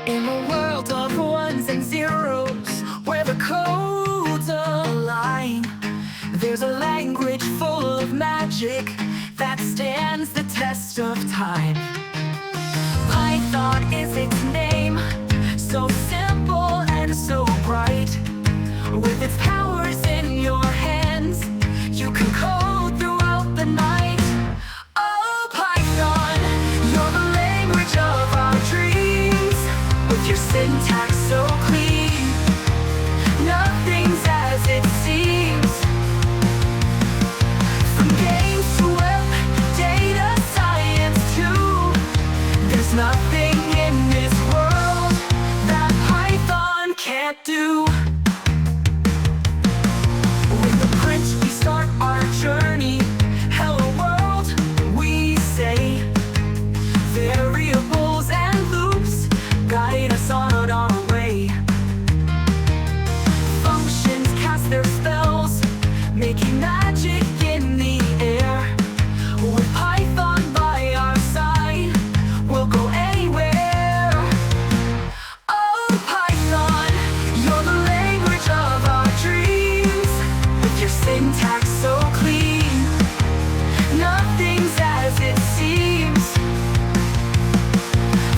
In a world of ones and zeros, where the codes align, there's a language full of magic that stands the test of time. Python is its name, so simple and so bright. With its powers in your hands, you can code throughout the night. Oh, Python, you're the language of our dreams. With your syntax so clean, nothing's as it seems. From games to web, data science too, there's nothing in this world that Python can't do. With the print we start our journey. Hello world, we say. Variables and loops guide us on our way. Functions cast their spells, making magic in the air. With Python by our side, we'll go anywhere. Oh, Python, you're the language of our dreams. With your syntax so clean, nothing's as it seems.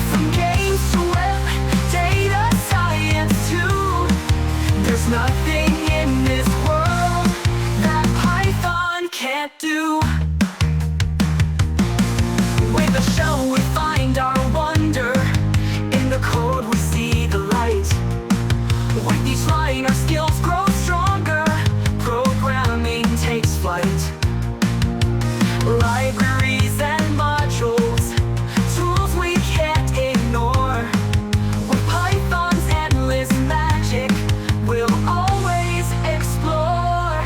From games to web, data science too, there's nothing in this world that Python can't do. With a shell we find our wonder, in the code we see the light. With each line our skills grow stronger, programming takes flight. Libraries and modules, tools we can't ignore. With Python's endless magic, we'll always explore.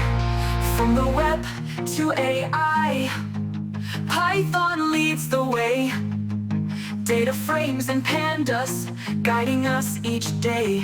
From the web to AI, Python leads the way. Data frames and pandas guiding us each day.